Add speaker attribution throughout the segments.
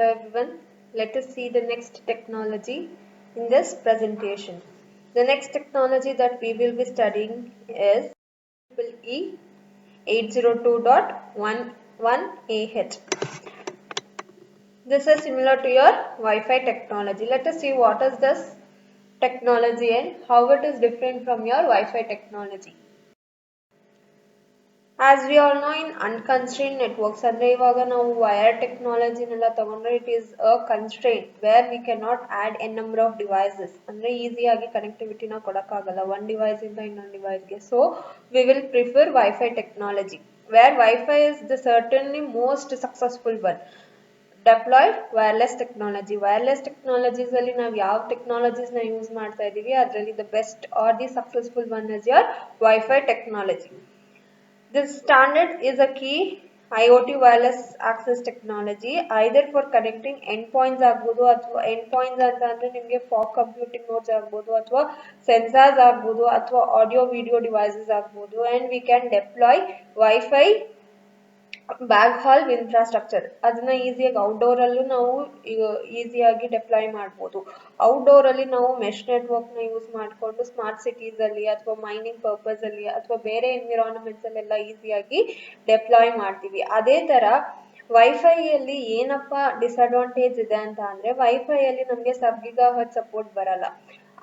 Speaker 1: Hello everyone, let us see the next technology in this presentation. The next technology that we will be studying is IEEE 802.11ah. This is similar to your Wi-Fi technology. Let us see what is this technology and how it is different from your Wi-Fi technology. As we all know, in unconstrained networks, andre ivaga ನಾವು wire technology ನೆಲ್ಲ ತಗೊಂಡ್ರೆ it is a constraint where we cannot add n number of devices. ಅಂದ್ರೆ easy ಆಗಿ connectivity ನ ಕೊಡಕ್ಕಾಗಲ್ಲ one device ಇಂದ ಇನ್ನೊಂದು device ಗೆ. So we will prefer Wi-Fi technology, where Wi-Fi is the certainly most successful one. Deployed wireless technology. Wireless technologies ಅಲ್ಲಿ ನಾವು ಯಾವ technologies ನ ಯೂಸ್ ಮಾಡ್ತಾ ಇದೀವಿ ಅದರಲ್ಲಿ the best or the successful one is your Wi-Fi technology. This standard is a key IoT wireless access technology either for connecting endpoints ಆಗ್ಬೋದು ಅಥವಾ endpoints ಅಂತ ಅಂದ್ರೆ ನಿಮಗೆ fog computing nodes ಆಗ್ಬೋದು ಅಥವಾ sensors ಆಗ್ಬೋದು ಅಥವಾ audio video devices ಆಗ್ಬೋದು, and we can deploy Wi-Fi bag hall infrastructure ಅದನ್ನ ಈಸಿಯಾಗಿ ಔಟ್ಡೋರ್ ಅಲ್ಲೂ ನಾವು ಈಸಿಯಾಗಿ ಡೆಪ್ಲಾಯ್ ಮಾಡ್ಬೋದು. ಔಟ್ಡೋರ್ ಅಲ್ಲಿ ನಾವು ಮೆಶ್ ನೆಟ್ವರ್ಕ್ ನ ಯೂಸ್ ಮಾಡಿಕೊಂಡು ಸ್ಮಾರ್ಟ್ ಸಿಟೀಸ್ ಅಲ್ಲಿ ಅಥವಾ ಮೈನಿಂಗ್ ಪರ್ಪಸ್ ಅಲ್ಲಿ ಅಥವಾ ಬೇರೆ ಎನ್ವಿರಾನ್ಮೆಂಟ್ಸ್ ಅಲ್ಲೆಲ್ಲ ಈಸಿಯಾಗಿ ಡೆಪ್ಲಾಯ್ ಮಾಡ್ತೀವಿ. ಅದೇ ತರ ವೈಫೈ ಅಲ್ಲಿ ಏನಪ್ಪ ಡಿಸ್ಅಡ್ವಾಂಟೇಜ್ ಇದೆ ಅಂತ ಅಂದ್ರೆ ವೈಫೈ ಅಲ್ಲಿ ನಮಗೆ ಸಬ್ ಗಿಗಾಹರ್ಟ್ಜ್ ಸಪೋರ್ಟ್ ಬರಲ್ಲ.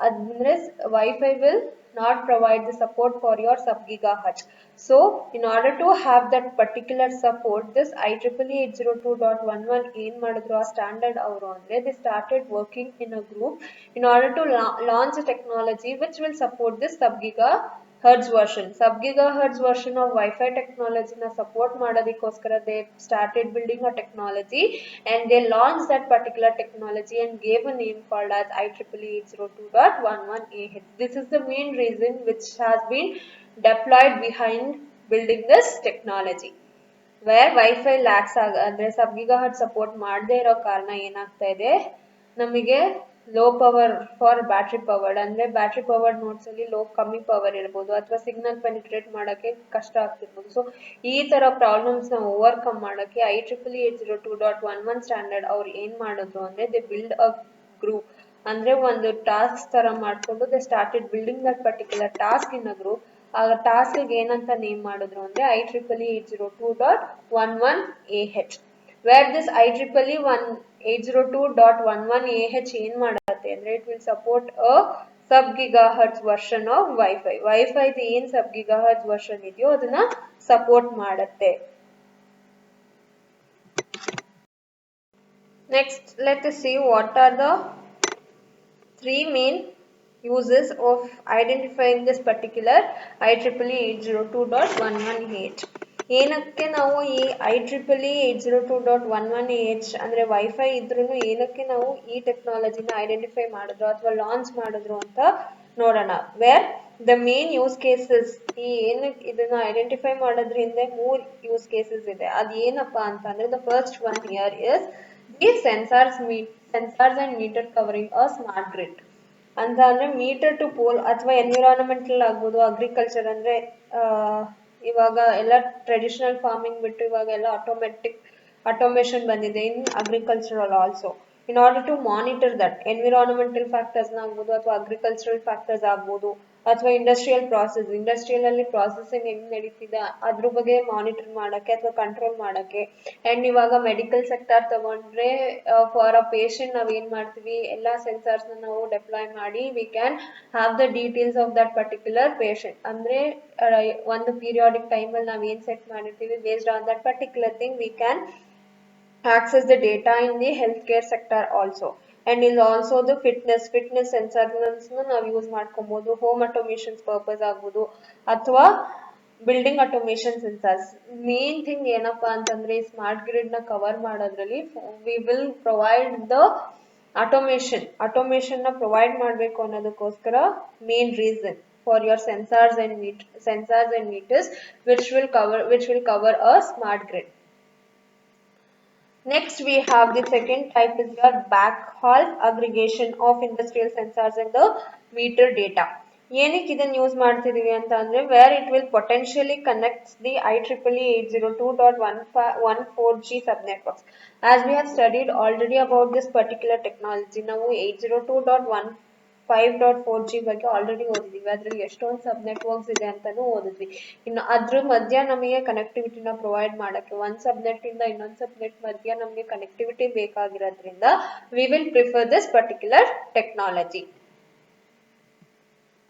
Speaker 1: ಅಂದ್ರೆ Wi-Fi will not provide the support for your sub gigahertz. So in order to have that particular support, this IEEE 802.11 ಏನ್ ಮಾಡಿದ್ರು ಆ ಸ್ಟ್ಯಾಂಡರ್ಡ್ ಅವರು ಅಂದ್ರೆ they started working in a group in order to launch a technology which will support this sub gigahertz version. Sub gigahertz version of Wi-Fi technology na support ಮಾಡೋದಕ್ಕೋಸ್ಕರ they started building a technology and they launched that particular technology and gave a name called as IEEE 802.11ah. This is the main reason which has been deployed behind building this technology. Where Wi-Fi lacks ಅಂದ್ರೆ sub gigahertz support ಮಾಡದೇ ಇರೋ ಕಾರಣ ಏನಾಗ್ತಾ ಇದೆ, ನಮಗೆ low power for battery powered ಅಂದ್ರೆ battery powered notes ಅಲ್ಲಿ ಕಮ್ಮಿ ಪವರ್ ಇರಬಹುದು ಅಥವಾ ಸಿಗ್ನಲ್ ಪೆನಿಟ್ರೇಟ್ ಮಾಡಕ್ಕೆ ಕಷ್ಟ ಆಗ್ತಿರ್ಬೋದು. ಸೊ ಈ ತರ ಪ್ರಾಬ್ಲಮ್ಸ್ ನ ಓವರ್ಕಮ್ ಮಾಡಕ್ಕೆ IEEE 802.11 ಸ್ಟ್ಯಾಂಡರ್ಡ್ ಅವ್ರು ಏನ್ ಮಾಡಿದ್ರು ಅಂದ್ರೆ ದೇ ಬಿಲ್ಡ್ ಅ ಗ್ರೂಪ್, ಅಂದ್ರೆ ಒಂದು ಟಾಸ್ಕ್ ತರ ಮಾಡ್ಕೊಂಡು they started building that particular task in a group. ಆಗ ಟಾಸ್ಕ್ ಏನಂತ ನೇಮ್ ಮಾಡಿದ್ರು ಅಂದ್ರೆ IEEE 802.11ah. where this IEEE 802.11ah ಏನ್ ಮಾಡುತ್ತೆ ಅಂದ್ರೆ it will support a sub gigahertz version of Wi-Fi. Wi-Fi ಏನ್ sub gigahertz version ಇದೆಯೋ ಅದನ್ನ ಸಪೋರ್ಟ್ ಮಾಡುತ್ತೆ. Next, let us see what are the three main uses of identifying this particular IEEE 802.11ah. ಏನಕ್ಕೆ ನಾವು ಈ IEEE 802.11ah ಅಂದ್ರೆ wifi ಇದ್ರೂ ಏನಕ್ಕೆ ನಾವು ಈ ಟೆಕ್ನಾಲಜಿನ ಐಡೆಂಟಿಫೈ ಮಾಡಿದ್ರು ಅಥವಾ ಲಾಂಚ್ ಮಾಡಿದ್ರು ಅಂತ ನೋಡೋಣ. Where the main use cases, ಈ ಏನಕ್ಕೆ ಇದನ್ನ ಐಡೆಂಟಿಫೈ ಮಾಡೋದ್ರಿಂದ ಮೂರ್ ಯೂಸ್ ಕೇಸಸ್ ಇದೆ. ಅದ್ ಏನಪ್ಪಾ ಅಂತ ಅಂದ್ರೆ the first one here is the sensors and meter covering a smart grid. ಅಂತ ಅಂದ್ರೆ ಮೀಟರ್ ಟು ಪೋಲ್ ಅಥವಾ ಎನ್ವಿರಾನ್ಮೆಂಟಲ್ ಆಗ್ಬೋದು, ಅಗ್ರಿಕಲ್ಚರ್ ಅಂದ್ರೆ ಇವಾಗ ಎಲ್ಲ ಟ್ರೆಡಿಷನಲ್ ಫಾರ್ಮಿಂಗ್ ಬಿಟ್ಟು ಇವಾಗ ಎಲ್ಲ ಆಟೋಮೇಷನ್ ಬಂದಿದೆ in agricultural also. In order to monitor that environmental factors ಆಗ್ಬೋದು ಅಥವಾ ಅಗ್ರಿಕಲ್ಚರಲ್ ಫ್ಯಾಕ್ಟರ್ಸ್ ಆಗ್ಬೋದು ಅಥವಾ ಇಂಡಸ್ಟ್ರಿಯಲ್ ಅಲ್ಲಿ ಪ್ರಾಸೆಸಿಂಗ್ ಹೆಂಗ್ ನಡೀತಿದೆ ಅದ್ರ ಬಗ್ಗೆ ಮಾನಿಟರ್ ಮಾಡಕ್ಕೆ ಅಥವಾ ಕಂಟ್ರೋಲ್ ಮಾಡಕ್ಕೆ. ಅಂಡ್ ಇವಾಗ ಮೆಡಿಕಲ್ ಸೆಕ್ಟರ್ ತಗೊಂಡ್ರೆ ಫಾರ್ ಅ ಪೇಷಂಟ್ ನಾವ್ ಏನ್ ಮಾಡ್ತೀವಿ, ಎಲ್ಲಾ ಸೆನ್ಸಾರ್ಸ್ ನಾವು ಡೆಪ್ಲಾಯ್ ಮಾಡಿ V can have the details of that particular patient. ಅಂದ್ರೆ ಒಂದು ಪೀರಿಯಾಡಿಕ್ ಟೈಮ್ ಅಲ್ಲಿ ನಾವ್ ಏನ್ ಸೆಟ್ ಮಾಡಿರ್ತೀವಿ based on that particular thing we can access the data in the healthcare sector also. And is also the fitness sensors ನಾವು use ಮಾಡ್ಕೊಬಹುದು. Home automations purpose ಆಗ್ಬೋದು ಅಥವಾ building automation sensors. Main thing ಏನಪ್ಪಾ ಅಂತಂದ್ರೆ smart grid ನ cover ಮಾಡೋದ್ರಲ್ಲಿ we will provide the automation ನ provide ಮಾಡಬೇಕು ಅನ್ನೋದಕ್ಕೋಸ್ಕರ main reason for your sensors and meters which will cover a smart grid. Next we have the second type is your backhaul aggregation of industrial sensors and the meter data. ಏನಕ್ಕೆ ಇದನ್ನ use ಮಾಡ್ತಿದೀವಿ ಅಂತ ಅಂದ್ರೆ wear it will potentially connects the IEEE 802.14G sub networks. As we have studied already about this particular technology, ನಾವು 802.15.4G ಬಗ್ಗೆ already ಓದಿದೀವಿ. ಅದ್ರಲ್ಲಿ ಎಷ್ಟೊಂದು ಸಬ್ networks ಇದೆ ಅಂತಾನು ಓದಿದ್ವಿ. ಇನ್ನು ಅದ್ರ ಮಧ್ಯ ನಮಗೆ ಕನೆಕ್ಟಿವಿಟಿನ ಪ್ರೊವೈಡ್ ಮಾಡಕ್ಕೆ ಒಂದ್ ಸಬ್ನೆಟ್ ಇಂದ ಇನ್ನೊಂದ್ ಸಬ್ನೆಟ್ ಮಧ್ಯ ನಮಗೆ connectivity ಬೇಕಾಗಿರೋದ್ರಿಂದ we will prefer this particular technology.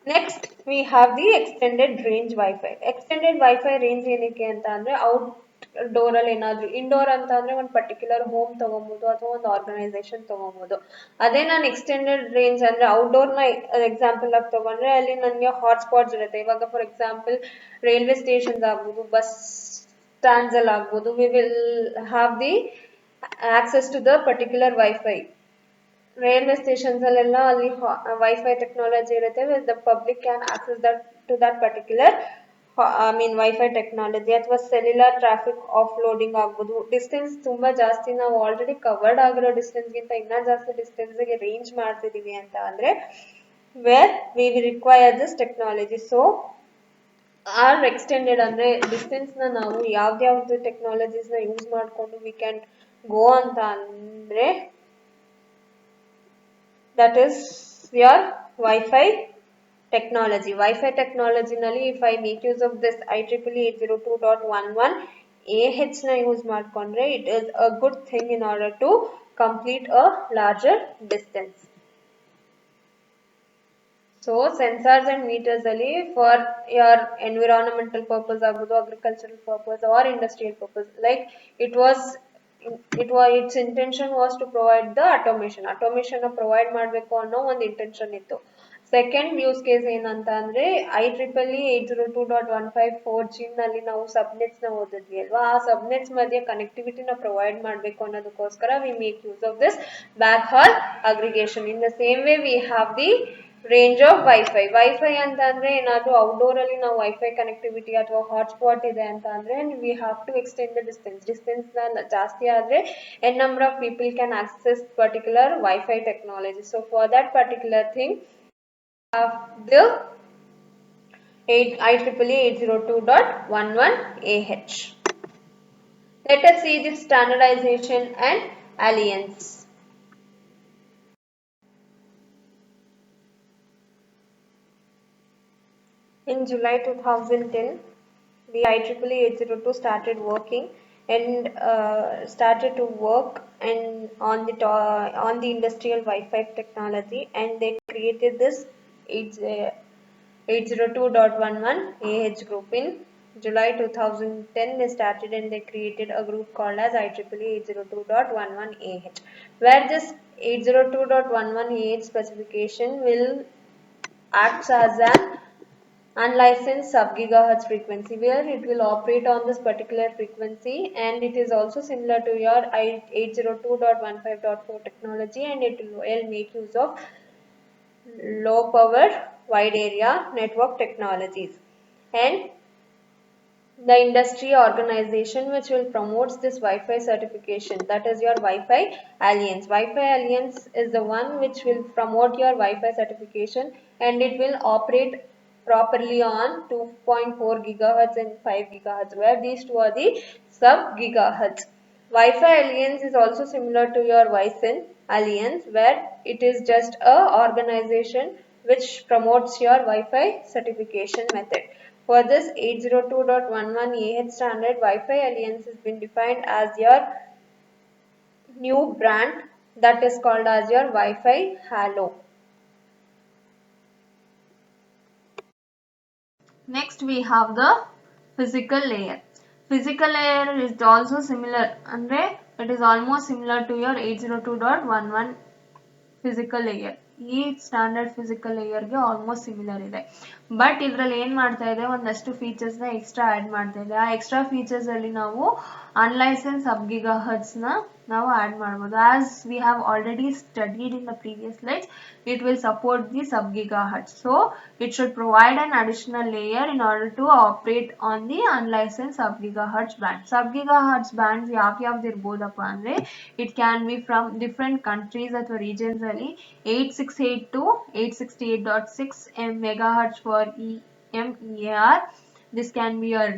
Speaker 1: Next, we have the extended range Wi-Fi. Extended Wi-Fi range ಏನಕ್ಕೆ ಅಂತ ಅಂದ್ರೆ ಔಟ್ಡೋರ್ ಅಲ್ಲಿ ಏನಾದ್ರು ಇಂಡೋರ್ ಅಂತ ಅಂದ್ರೆ ಒಂದು ಪರ್ಟಿಕ್ಯುಲರ್ ಹೋಮ್ ತಗೊಬಹುದು ಅಥವಾ ಒಂದು ಆರ್ಗನೈಸೇಷನ್ ತಗೊಬಹುದು. ಅದೇ ನಾನು ಎಕ್ಸ್ಟೆಂಡೆಡ್ ರೇಂಜ್ ಅಂದ್ರೆ ಔಟ್ಡೋರ್ ನ ಎಕ್ಸಾಂಪಲ್ ಆಗಿ ತಗೊಂಡ್ರೆ ಅಲ್ಲಿ ನನಗೆ ಹಾಟ್ಸ್ಪಾಟ್ಸ್ ಇರುತ್ತೆ. ಇವಾಗ ಫಾರ್ ಎಕ್ಸಾಂಪಲ್ ರೈಲ್ವೆ ಸ್ಟೇಷನ್ಸ್ ಆಗ್ಬೋದು, ಬಸ್ ಸ್ಟ್ಯಾಂಡ್ಸ್ ಅಲ್ಲಿ ಆಗ್ಬೋದು, we will have the access to the particular wifi. Railway stations ಅಲ್ಲೆಲ್ಲ ಅಲ್ಲಿ ವೈಫೈ ಟೆಕ್ನಾಲಜಿ ಇರುತ್ತೆ. The public can access that to that particular wifi technology. ಅಥವಾ ಸೆಲ್ಯುಲರ್ ಟ್ರಾಫಿಕ್ ಆಫ್ ಲೋಡಿಂಗ್ ಆಗ್ಬೋದು. Distance ತುಂಬಾ ಜಾಸ್ತಿ ನಾವು ಆಲ್ರೆಡಿ ಕವರ್ಡ್ ಆಗಿರೋ ಡಿಸ್ಟೆನ್ಸ್ ಗಿಂತ ಇನ್ನೂ ಜಾಸ್ತಿ ಡಿಸ್ಟೆನ್ಸ್ ಗೆ ರೇಂಜ್ ಮಾಡ್ತಿದೀವಿ ಅಂತ ಅಂದ್ರೆ where we require this technology. So our extended ಅಂದ್ರೆ ಡಿಸ್ಟೆನ್ಸ್ ನ ನಾವು ಯಾವ್ದಾವ್ದು ಟೆಕ್ನಾಲಜೀಸ್ ನ ಯೂಸ್ ಮಾಡ್ಕೊಂಡು ವಿ ಕ್ಯಾನ್ ಗೋ ಅಂತ ಅಂದ್ರೆ that is your Wi-Fi technology. Wi-Fi technology nalli if I make use of this IEEE 802.11ah na use ಮಾಡ್ಕೊಂಡ್ರೆ it is a good thing in order to complete a larger distance. So sensors and meters ಅಲ್ಲಿ for your environmental purpose ಆಗ್ಬೋದು, agricultural purpose or industrial purpose, like its intention was to provide the automation provide ಮಾಡಬೇಕು ಅನ್ನೋ ಒಂದು intention ಇತ್ತು. Second use case ಏನಂತ ಅಂದ್ರೆ IEEE 802.154G ನಲ್ಲಿ ನಾವು ಸಬ್ನೆಟ್ಸ್ ನ ಓದಿದ್ವಿ ಅಲ್ವಾ. ಆ ಸಬ್ನೆಟ್ಸ್ ಮಧ್ಯೆ ಕನೆಕ್ಟಿವಿಟಿನ ಪ್ರೊವೈಡ್ ಮಾಡಬೇಕು ಅನ್ನೋದಕ್ಕೋಸ್ಕರ we make use of this backhaul aggregation. In the same way we have the range of wifi ಅಂತ ಅಂದ್ರೆ ಏನಾದ್ರು ಔಟ್ಡೋರ್ ಅಲ್ಲಿ ನಾವು ವೈಫೈ ಕನೆಕ್ಟಿವಿಟಿ ಅಥವಾ ಹಾಟ್ಸ್ಪಾಟ್ ಇದೆ ಅಂತ ಅಂದ್ರೆ we have to extend the distance ಜಾಸ್ತಿ ಆದ್ರೆ n number of people can access particular Wi-Fi technology. So for that particular thing have the IEEE 802.11ah. Let us see the standardization and alliance. In July 2010, the IEEE 802 started working and started to work and on the industrial Wi-Fi technology, and they created this 802.11ah group. In July 2010 they started and they created a group called as IEEE 802.11ah, where this 802.11ah specification will act as an unlicensed sub-gigahertz frequency, where it will operate on this particular frequency, and it is also similar to your 802.15.4 technology, and it will make use of low power wide area network technologies. And the industry organization which will promote this Wi-Fi certification, that is your Wi-Fi Alliance. Wi-Fi Alliance is the one which will promote your Wi-Fi certification, and it will operate properly on 2.4 gigahertz and 5 gigahertz, where these two are the sub gigahertz. Wi-Fi Alliance is also similar to your Wi-Fin Alliance, where it is just a organization which promotes your Wi-Fi certification method. For this 802.11ah standard, Wi-Fi Alliance has been defined as your new brand that is called as your Wi-Fi Halo. Next we have the physical layer. Physical layer is also similar, andre it is almost similar to your 802.11 physical layer. ಈ standard physical ಲೇಯರ್ಗೆ almost similar ಇದೆ. But ಇದ್ರಲ್ಲಿ ಏನ್ ಮಾಡ್ತಾ ಇದೆ, ಒಂದಷ್ಟು features ನ extra add ಮಾಡ್ತಾ ಇದೆ. ಆ ಎಕ್ಸ್ಟ್ರಾ ಫೀಚರ್ಸ್ ಅಲ್ಲಿ ನಾವು unlicensed sub gigahertz na ನಾವು add ಮಾಡಬಹುದು. As we have already studied in the previous slides, it will support the sub gigahertz. So it should provide an additional layer in order to operate on the unlicensed sub gigahertz band. Sub gigahertz bands ಯಾವ್ಯಾವ್ದು ಇರ್ಬೋದಪ್ಪ ಅಂದ್ರೆ it can be from different countries ಅಥವಾ regions ಅಲ್ಲಿ 8682 to 868.6 megahertz for EMER. This can be your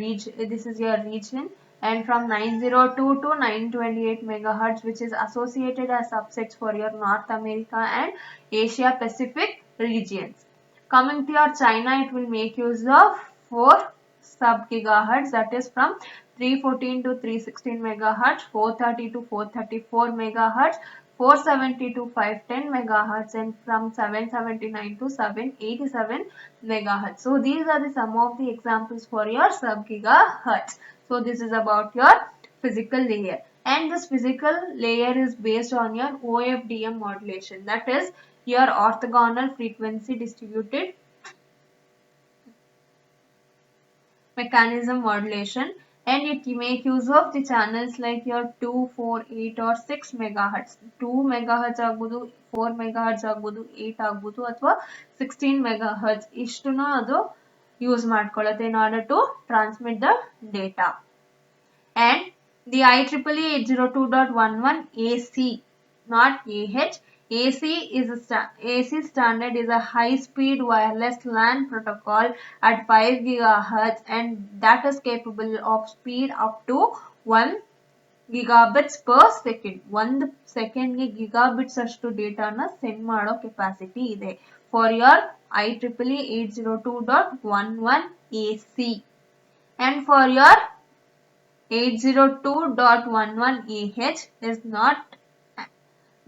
Speaker 1: this is your region, and from 902 to 928 megahertz, which is associated as subsets for your North America and Asia Pacific regions. Coming to your China, it will make use of 4 sub gigahertz, that is from 314 to 316 megahertz, 430 to 434 megahertz, 470 to 510 megahertz, and from 779 to 787 megahertz. So these are the some of the examples for your sub gigahertz. So this is about your physical layer, and this physical layer is based on your OFDM modulation, that is your orthogonal frequency distributed mechanism modulation, and it make use of the channels like your 2, 4, 8 or 6 megahertz. 2 megahertz ಆಗ್ಬೋದು, 4 megahertz ಆಗ್ಬೋದು, 8 ಆಗ್ಬೋದು ಅಥವಾ 16 megahertz ಇಷ್ಟುನು ಅದು use ಮಾಡ್ಕೊಳ್ಳುತ್ತೆ in order to transmit the data. And the IEEE 802.11 AC, not AH. AC standard is a high-speed wireless LAN protocol at 5 gigahertz, and that is capable of speed up to 1 gigabits per second. 1 second ಗೆ gigabits ಅಷ್ಟು ಡೇಟಾನ send ಮಾಡೋ capacity ಇದೆ for your IEEE 802.11 AC. And for your 802.11 AH is not,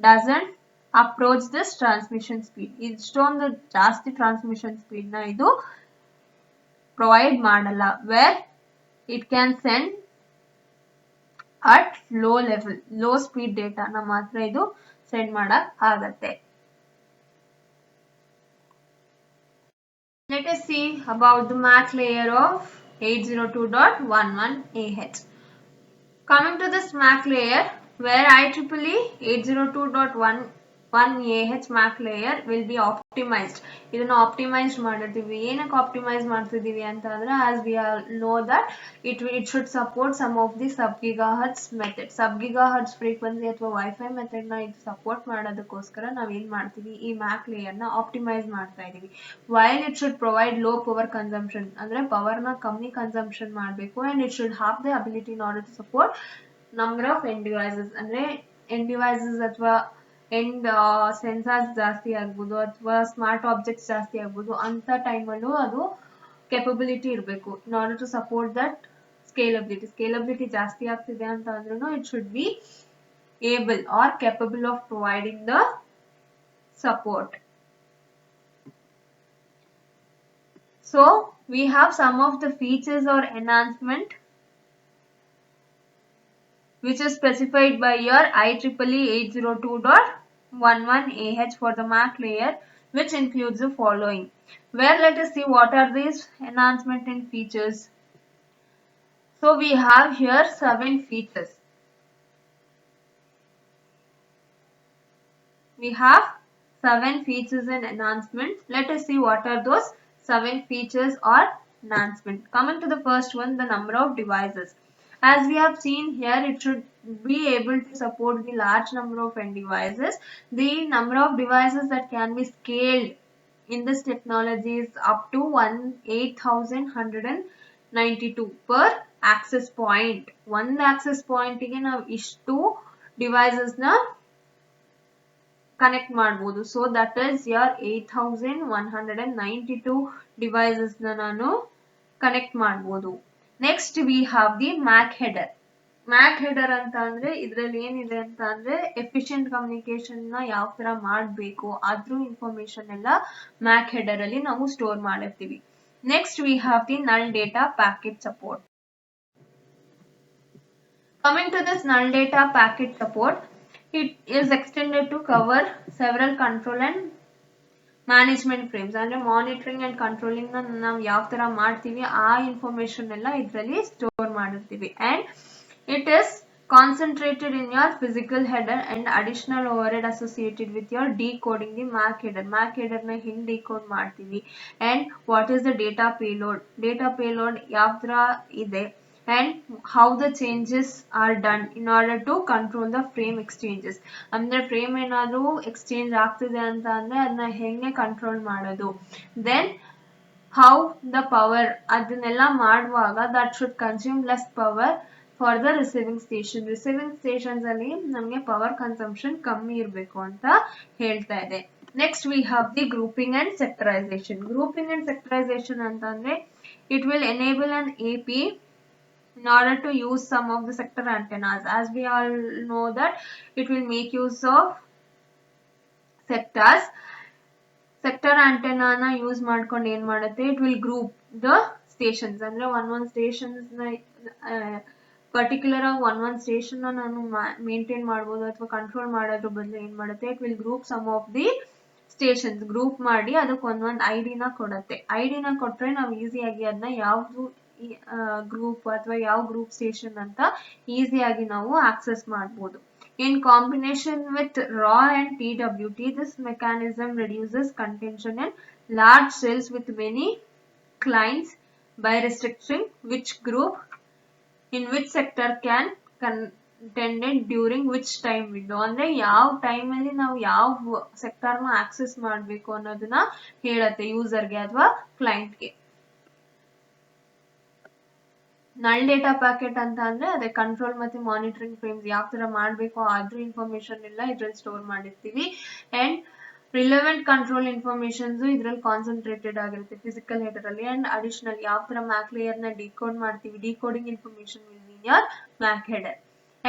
Speaker 1: doesn't approach this transmission speed. ಇಷ್ಟೊಂದು ಜಾಸ್ತಿ transmission speed ನ ಇದು provide ಮಾಡಲ್ಲ, where it can send at low level, low speed data ನ ಮಾತ್ರ ಇದು send ಮಾಡಕ್ ಆಗತ್ತೆ. Let us see about the MAC layer of 802.11 AH. Coming to this MAC layer, where IEEE 802.11 AH MAC layer will be optimized. ಇದನ್ನ optimized ಮಾಡಿರ್ತೀವಿ. ಏನಕ್ಕೆ optimize ಮಾಡ್ತಿದೀವಿ ಅಂತ ಅಂದ್ರೆ, as we all know that it should support some of the sub gigahertz method. Sub gigahertz frequency ಅಥವಾ Wi-Fi method ನ ಇದು support ಮಾಡೋದಕ್ಕೋಸ್ಕರ ನಾವು ಏನ್ ಮಾಡ್ತೀವಿ, ಈ MAC layer ನ optimize ಮಾಡ್ತಾ ಇದೀವಿ. While it should provide low power consumption, ಅಂದ್ರೆ power ನ ಕಮ್ಮಿ consumption ಮಾಡಬೇಕು, and it should have the ability in order to support number of end devices. ಅಂದ್ರೆ end devices ಅಥವಾ end sensors ಜಾಸ್ತಿ ಆಗ್ಬೋದು ಅಥವಾ ಸ್ಮಾರ್ಟ್ ಆಬ್ಜೆಕ್ಟ್ಸ್ ಜಾಸ್ತಿ ಆಗ್ಬೋದು, ಅಂತ ಟೈಮಲ್ಲೂ ಅದು ಕೆಪಬಿಲಿಟಿ ಇರಬೇಕು in order to support that scalability. Scalability ಜಾಸ್ತಿ ಆಗ್ತಿದೆ ಅಂತ ಅಂದ್ರೂ it should be able or capable of providing the support. So we have some of the features or enhancement which is specified by your IEEE 802.11 AH for the MAC layer, which includes the following. Where let us see what are these enhancement and features. So we have here 7 features. We have 7 features and enhancements. Let us see what are those 7 features or enhancements. Coming to the first one, the number of devices. As we have seen here, it should be able to support the large number of end devices. The number of devices that can be scaled in this technology is up to 8,192 per access point. One access point ಗೆ ನಾವು ಇಷ್ಟು devices ನ connect ಮಾಡಬಹುದು. So that is your 8,192 devices ನ ನಾನು connect ಮಾಡಬಹುದು. Next we have the MAC header. MAC header ಅಂತ ಅಂದ್ರೆ ಇದರಲ್ಲಿ ಏನಿದೆ ಅಂತ ಅಂದ್ರೆ efficient communication ನ ಯಾವ ತರ ಮಾಡಬೇಕು ಅದ್ರ information ಎಲ್ಲ MAC header ಅಲ್ಲಿ ನಾವು ಸ್ಟೋರ್ ಮಾಡಿರ್ತೀವಿ. Next we have the null data packet support. Coming to this null data packet support, it is extended to cover several control and management frames. ಅಂದ್ರೆ ಮಾನಿಟರಿಂಗ್ ಅಂಡ್ ಕಂಟ್ರೋಲಿಂಗ್ ನ ನಾವು ಯಾವ ತರ ಮಾಡ್ತೀವಿ ಆ ಇನ್ಫಾರ್ಮೇಶನ್ ಎಲ್ಲ ಇದರಲ್ಲಿ ಸ್ಟೋರ್ ಮಾಡಿರ್ತೀವಿ. And It is concentrated in your physical header and additional overhead associated with your decoding the MAC header. MAC header na ಹಿಂಗ್ decode ಮಾಡ್ತೀವಿ. And what is the data payload? Data payload ಯಾವ ತರ ಇದೆ and how the changes are done in order to control the frame exchanges. ಅಂದ್ರೆ frame ಏನಾದ್ರು exchange ಆಗ್ತಿದೆ ಅಂತ ಅಂದ್ರೆ ಅದನ್ನ ಹೆಂಗೆ ಕಂಟ್ರೋಲ್ ಮಾಡೋದು. Then how the power ಅದನ್ನೆಲ್ಲ ಮಾಡುವಾಗ that should consume less power for the receiving station. Receiving stations ಅಲ್ಲಿ ನಮಗೆ ಪವರ್ ಕನ್ಸಂಪ್ಷನ್ ಕಮ್ಮಿ ಇರಬೇಕು ಅಂತ ಹೇಳ್ತಾ ಇದೆ. Next we have the grouping and sectorization. Grouping and sectorization ಅಂತಂದ್ರೆ it will enable an AP in order to use some of the sector antennas. As we all know that it will make use of sectors. Sector ಆಂಟೆನಾನ use ಮಾಡ್ಕೊಂಡು ಏನ್ ಮಾಡುತ್ತೆ, it will group the stations. ಅಂದ್ರೆ ಒಂದ್ stations particular ಆಗಿ ಒಂದ್ station ನಾನು maintain ಮಾಡ್ಬೋದು ಅಥವಾ ಕಂಟ್ರೋಲ್ ಮಾಡೋದ್ರ ಬದಲು ಏನ್ ಮಾಡುತ್ತೆ, it will group some of the stations. Group ಮಾಡಿ ಅದಕ್ಕೆ ಒಂದೊಂದು ಐಡಿನ ಕೊಡುತ್ತೆ. ಐಡಿನ ಕೊಟ್ರೆ ನಾವು ಈಸಿಯಾಗಿ ಅದನ್ನ ಯಾವ್ದು ಗ್ರೂಪ್ ಅಥವಾ ಯಾವ ಗ್ರೂಪ್ ಸ್ಟೇಷನ್ ಅಂತ ಈಸಿಯಾಗಿ ನಾವು ಆಕ್ಸೆಸ್ ಮಾಡ್ಬೋದು. In combination with RAW and TWT, this mechanism reduces contention in large cells with many clients by restricting which group in which sector can contended during which time window. ಅಂದ್ರೆ ಯಾವ time ಅಲ್ಲಿ ನಾವು ಯಾವ sector ನ access ಮಾಡಬೇಕು ಅನ್ನೋದನ್ನ ಹೇಳುತ್ತೆ ಯೂಸರ್ಗೆ ಅಥವಾ ಕ್ಲೈಂಟ್ಗೆ. ನಲ್ ಡೇಟಾ ಪ್ಯಾಕೆಟ್ ಅಂತ ಅಂದ್ರೆ ಅದೇ ಕಂಟ್ರೋಲ್ ಮತ್ತೆ ಮಾನಿಟರಿಂಗ್ ಫ್ರೇಮ್ಸ್ ಯಾವ ತರ ಮಾಡಬೇಕು ಅದ್ರ ಇನ್ಫಾರ್ಮೇಶನ್ ಎಲ್ಲ ಇದ್ರಲ್ಲಿ ಸ್ಟೋರ್ ಮಾಡಿರ್ತೀವಿ. ಅಂಡ್ ರಿಲೆವೆಂಟ್ ಕಂಟ್ರೋಲ್ ಇನ್ಫಾರ್ಮೇಶನ್ಸ್ ಇದ್ರಲ್ಲಿ ಕಾನ್ಸಂಟ್ರೇಟೆಡ್ ಆಗಿರುತ್ತೆ ಫಿಸಿಕಲ್ ಹೆಡರ್ ಅಲ್ಲಿ. ಅಂಡ್ ಅಡಿಷನಲ್ ಯಾವ ತರ ಮ್ಯಾಕ್ ಲೇಯರ್ ನ ಡಿಕೋಡ್ ಮಾಡ್ತೀವಿ, decoding information will in your MAC header.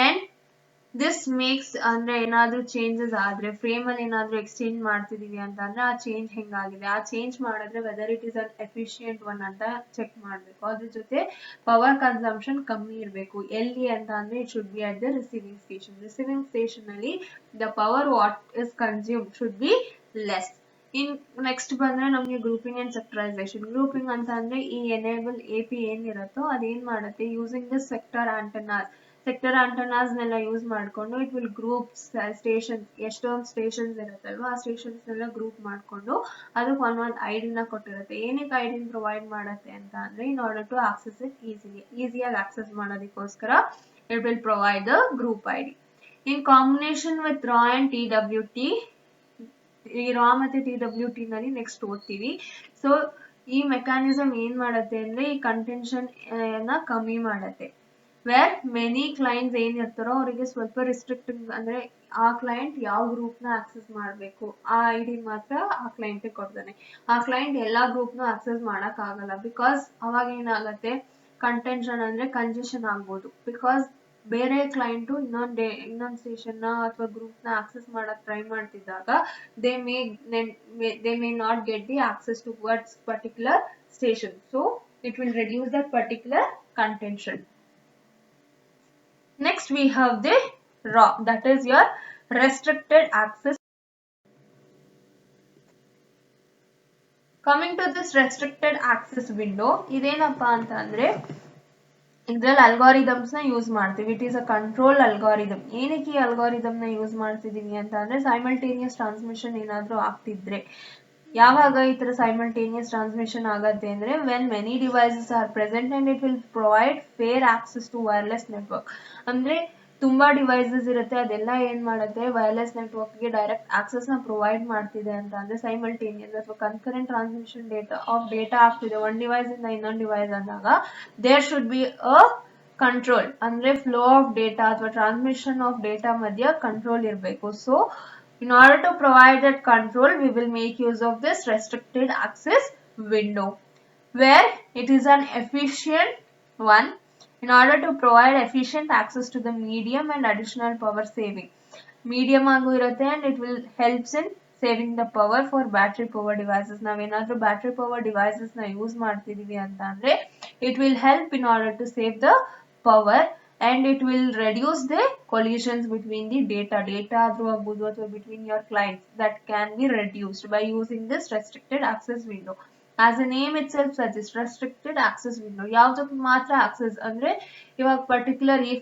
Speaker 1: And this makes ಅಂದ್ರೆ ಏನಾದ್ರೂ ಚೇಂಜಸ್ ಆದ್ರೆ ಫ್ರೇಮ್ ಅಲ್ಲಿ ಏನಾದ್ರೂ ಎಕ್ಸ್ಚೇಂಜ್ ಮಾಡ್ತಿದೀವಿ ಅಂತ ಅಂದ್ರೆ ಆ ಚೇಂಜ್ ಹೆಂಗಾಗಿದೆ, ಆ ಚೇಂಜ್ ಮಾಡಿದ್ರೆ whether it is an efficient one ಅಂತ ಚೆಕ್ ಮಾಡ್ಬೇಕು. ಅದ್ರ ಜೊತೆ ಪವರ್ ಕನ್ಸಂಪ್ಷನ್ ಕಮ್ಮಿ ಇರಬೇಕು. ಎಲ್ಲಿ ಅಂತ ಅಂದ್ರೆ it should be at the receiving station. Receiving station ಅಲ್ಲಿ the power what is consume should be less. In next ಬಂದ್ರೆ ನಮಗೆ ಗ್ರೂಪಿಂಗ್ ಅಂಡ್ ಸೆಕ್ಟರೈಸೇಷನ್. ಗ್ರೂಪಿಂಗ್ ಅಂತ ಅಂದ್ರೆ ಈ ಎನೇಬಲ್ AP ಏನಿರುತ್ತೋ ಅದೇನ್ ಮಾಡುತ್ತೆ, using the sector antennas. Sector antennas ನೆಲ್ಲ ಯೂಸ್ ಮಾಡ್ಕೊಂಡು ಇಟ್ ವಿಲ್ ಗ್ರೂಪ್ ಸ್ಟೇಷನ್ಸ್. ಎಷ್ಟೊಂದು ಸ್ಟೇಷನ್ಸ್ ಇರುತ್ತಲ್ವಾ ಆ ಸ್ಟೇಷನ್ಸ್ ನೆಲ್ಲ ಗ್ರೂಪ್ ಮಾಡ್ಕೊಂಡು ಅದಕ್ಕೆ ಒಂದೊಂದು ಐಡಿನ ಕೊಟ್ಟಿರುತ್ತೆ. ಏನಕ್ಕೆ ಐಡಿನ ಪ್ರೊವೈಡ್ ಮಾಡುತ್ತೆ ಅಂತ ಅಂದ್ರೆ in order to access it ಈಸಿಯಾಗಿ ಆಕ್ಸೆಸ್ ಮಾಡೋದಕ್ಕೋಸ್ಕರ it will provide the group ID. In combination with RAW and TWT, ಈ RAW ಮತ್ತೆ TWT ನಲ್ಲಿ ನೆಕ್ಸ್ಟ್ ಓದ್ತೀವಿ. ಸೊ ಈ ಮೆಕ್ಯಾನಿಸಮ್ ಏನ್ ಮಾಡುತ್ತೆ ಅಂದ್ರೆ ಈ ಕಂಟೆನ್ಷನ್ ನ ಕಮ್ಮಿ ಮಾಡುತ್ತೆ. ವೇರ್ ಮೆನಿ ಕ್ಲೈಂಟ್ಸ್ ಏನಿರ್ತಾರೋ ಅವರಿಗೆ ಸ್ವಲ್ಪ ರಿಸ್ಟ್ರಿಕ್ಟಿಂಗ್ ಅಂದ್ರೆ ಆ ಕ್ಲೈಂಟ್ ಯಾವ ಗ್ರೂಪ್ ನ ಆಕ್ಸೆಸ್ ಮಾಡಬೇಕು ಆ ಐಡಿ ಮಾತ್ರ ಆ ಕ್ಲೈಂಟ್ ಕೊಡ್ತಾನೆ. ಆ ಕ್ಲೈಂಟ್ ಎಲ್ಲಾ ಗ್ರೂಪ್ ನ ಆಕ್ಸೆಸ್ ಮಾಡಕ್ ಆಗಲ್ಲ. ಬಿಕಾಸ್ ಅವಾಗ ಏನಾಗತ್ತೆ, ಕಂಟೆನ್ಷನ್ ಅಂದ್ರೆ ಕಂಜೆಷನ್ ಆಗ್ಬೋದು. ಬಿಕಾಸ್ ಬೇರೆ ಕ್ಲೈಂಟ್ ಇನ್ನೊಂದ್ ಸ್ಟೇಷನ್ ನ ಅಥವಾ ಗ್ರೂಪ್ ನ ಆಕ್ಸೆಸ್ ಮಾಡಕ್ ಟ್ರೈ ಮಾಡ್ತಿದ್ದಾಗ they may not get the access towards particular station. So it will reduce that particular contention. Next we have the RAW, that is your restricted access. Coming to this restricted access window, idenappa anta andre ಇದ್ರಲ್ಲಿ algorithms ನ use ಮಾಡ್ತೀವಿ. It is a control algorithm. ಏನಕ್ಕೆ ಈ algorithm ನ use ಮಾಡ್ತಿದೀವಿ ಅಂತ ಅಂದ್ರೆ simultaneous transmission ಏನಾದ್ರೂ ಆಗ್ತಿದ್ರೆ. ಯಾವಾಗ ಈ ತರ ಸೈಮಲ್ಟೇನಿಯಸ್ ಟ್ರಾನ್ಸ್ಮಿಷನ್ ಆಗತ್ತೆ ಅಂದ್ರೆ when many devices are present and it will provide fair access to wireless network. ಅಂದ್ರೆ ತುಂಬಾ ಡಿವೈಸಸ್ ಇರುತ್ತೆ, ಅದೆಲ್ಲ ಏನ್ ಮಾಡುತ್ತೆ ವೈರ್ಲೆಸ್ ನೆಟ್ವರ್ಕ್ ಗೆ ಡೈರೆಕ್ಟ್ ಆಕ್ಸೆಸ್ ನ ಪ್ರೊವೈಡ್ ಮಾಡ್ತಿದೆ ಅಂತ ಅಂದ್ರೆ ಸೈಮಲ್ಟೇನಿಯಸ್ ಅಥವಾ ಕನ್ಕರೆಂಟ್ ಟ್ರಾನ್ಸ್ಮಿಷನ್ ಡೇಟಾ ಆಗ್ತಿದೆ ಒಂದ್ ಡಿವೈಸ್ ಇಂದ ಇನ್ನೊಂದು ಡಿವೈಸ್ ಅಂದಾಗ there should be a control. ಅಂದ್ರೆ ಫ್ಲೋ ಆಫ್ ಡೇಟಾ ಅಥವಾ ಟ್ರಾನ್ಸ್ಮಿಷನ್ ಆಫ್ ಡೇಟಾ ಮಧ್ಯ ಕಂಟ್ರೋಲ್ ಇರಬೇಕು. So in order to provide that control, we will make use of this restricted access window, where it is an efficient one in order to provide efficient access to the medium and additional power saving. Medium agu irutte and it will helps in saving the power for battery power devices. Now ಏನಾದ್ರೂ battery power devices na use ಮಾಡ್ತಿದೀವಿ ಅಂತ ಅಂದ್ರೆ it will help in order to save the power and it will reduce the collisions between the data ಆದ್ರೂ ಆಗ್ಬೋದು ಅಥವಾ between your clients that can be reduced by using this restricted access window. As A name it self suggest restricted access window. ಯಾವ್ದಕ್ಕೆ ಮಾತ್ರ access ಅಂದ್ರೆ ಇವಾಗ particular ಈ